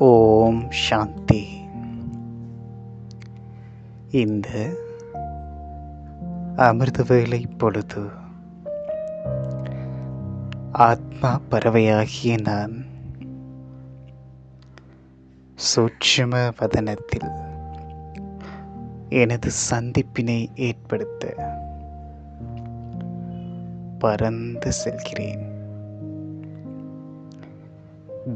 ஓம் சாந்தி. இந்த அமிர்த வேளை பொழுது ஆத்மா பறவையாகிய நான் சூட்சும வதனத்தில் எனது சந்திப்பினை ஏற்படுத்த பறந்து செல்கிறேன்.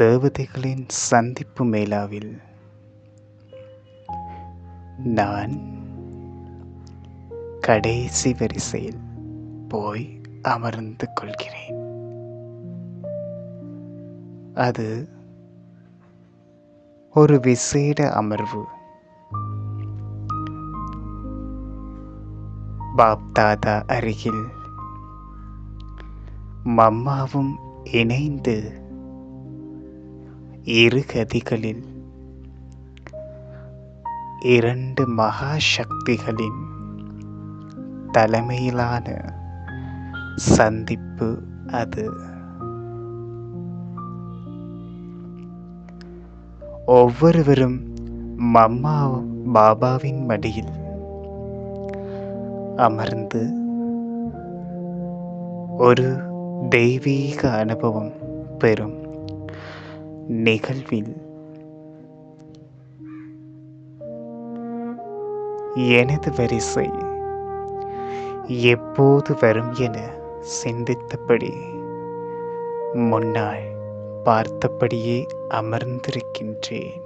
தேவதைகளின் சந்திப்பு மேளாவில் நான் கடைசி வரிசையில் போய் அமர்ந்து கொள்கிறேன். அது ஒரு விசேட அமர்வு. பாப்தாதா அருகில் மம்மாவும் இணைந்து இரு கதிகளில் இரண்டு மகா சக்திகளின் தலைமையிலான சந்திப்பு அது. ஒவ்வொருவரும் மம்மா பாபாவின் மடியில் அமர்ந்து ஒரு தெய்வீக அனுபவம் பெறும் நிகழ்வில் எனது வரிசை எப்போது வரும் என சிந்தித்தபடி முன்னால் பார்த்தபடியே அமர்ந்திருக்கின்றேன்.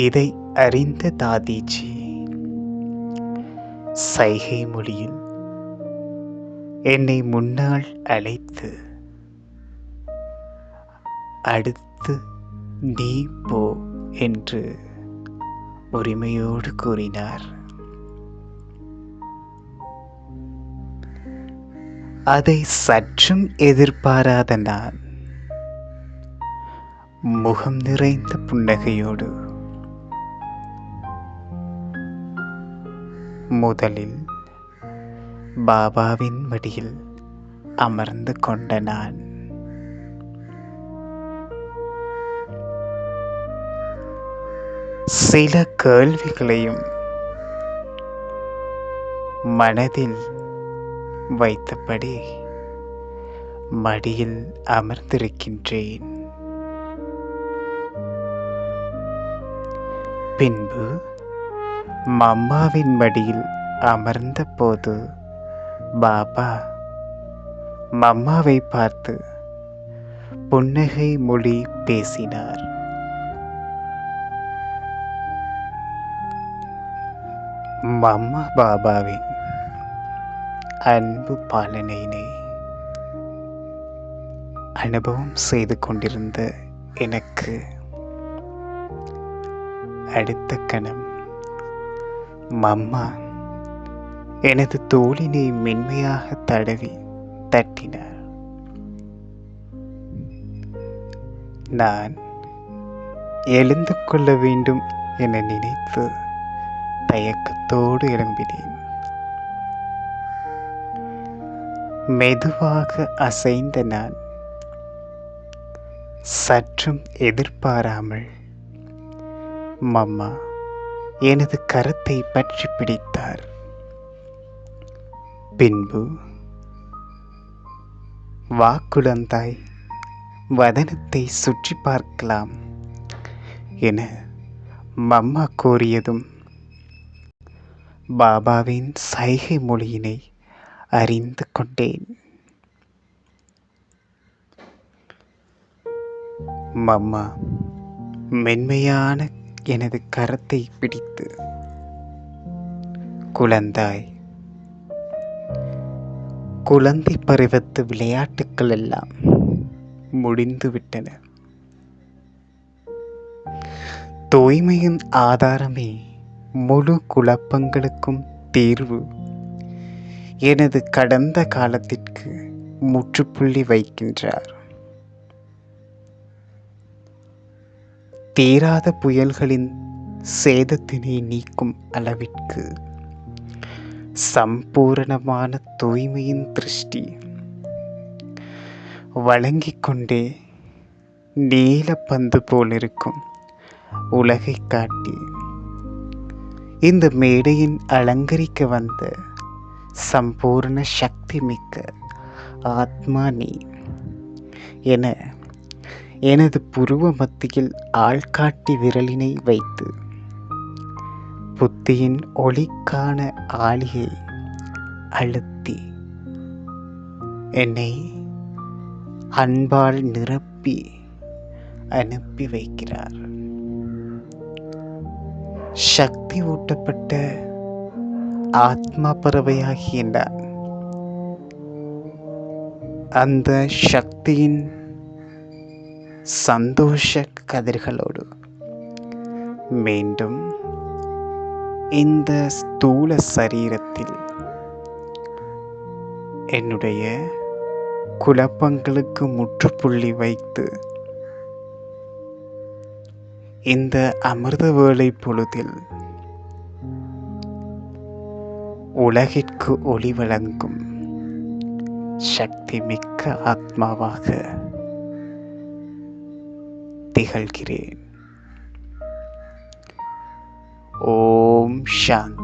இதை அறிந்த தாதிஜி சைகை மொழியில் என்னை முன்னால் அழைத்து, அடுத்து நீ போ என்று உரிமையோடு கூறினார். அதை சற்றும் எதிர்பாராத நான் முகம் நிறைந்த புன்னகையோடு முதலில் பாபாவின் மடியில் அமர்ந்து கொண்ட நான் சில கேள்விகளையும் மனதில் வைத்தபடி மடியில் அமர்ந்திருக்கின்றேன். பின்பு மம்மாவின் மடியில் அமர்ந்த போது பாபா மம்மாவை பார்த்து புன்னகை மொழி பேசினார். மம்மா பாபாவின் அன்பு பாலனையினை அனுபவம் செய்து கொண்டிருந்த எனக்கு அடுத்த கணம் மம்மா எனது தோளினை மென்மையாக தடவி தட்டினார். நான் எழுந்து கொள்ள வேண்டும் என நினைத்து தயக்கத்தோடு எழும்பினேன். மெதுவாக அசைந்த நான் சற்றும் எதிர்பாராமல் மம்மா எனது கரத்தை பற்றி பிடித்தார். பின்பு வா குழந்தாய், வதனத்தை சுற்றி பார்க்கலாம் என மம்மா கூறியதும் பாபாவின் சைகை மொழியினை அறிந்து கொண்டேன். மம்மா மென்மையான எனது கரத்தை பிடித்து, குழந்தாய், குழந்தை பருவத்து விளையாட்டுக்கள் எல்லாம் முடிந்துவிட்டன. தூய்மையின் ஆதாரமே முழு குழப்பங்களுக்கும் தீர்வு. எனது கடந்த காலத்திற்கு முற்றுப்புள்ளி வைக்கின்றார். தீராத புயல்களின் சேதத்தினை நீக்கும் அளவிற்கு சம்பூரணமான தூய்மையின் திருஷ்டி வழங்கிக் கொண்டே நீல பந்து போலிருக்கும் உலகை காட்டி இந்த மேடையின் அலங்கரிக்க வந்த சம்பூர்ண சக்தி மிக்க ஆத்மா நீ என எனது புருவ மத்தியில் ஆள்காட்டி விரலினை வைத்து புத்தியின் ஒளிக்கான ஆளியை அழுத்தி என்னை அன்பால் நிரப்பி அனுப்பி வைக்கிறார். சக்தி ஊட்டப்பட்ட ஆத்மா பறவையாகிய நான் அந்த சக்தியின் சந்தோஷ கதிர்களோடு மீண்டும் இந்த ஸ்தூல சரீரத்தில் என்னுடைய குழப்பங்களுக்கு முற்றுப்புள்ளி வைத்து இந்த அமிர்த வேளை பொழுதில் உலகிற்கு ஒளி வழங்கும் சக்தி மிக்க ஆத்மாவாக திகழ்கிறேன். ஓம் சாந்தி.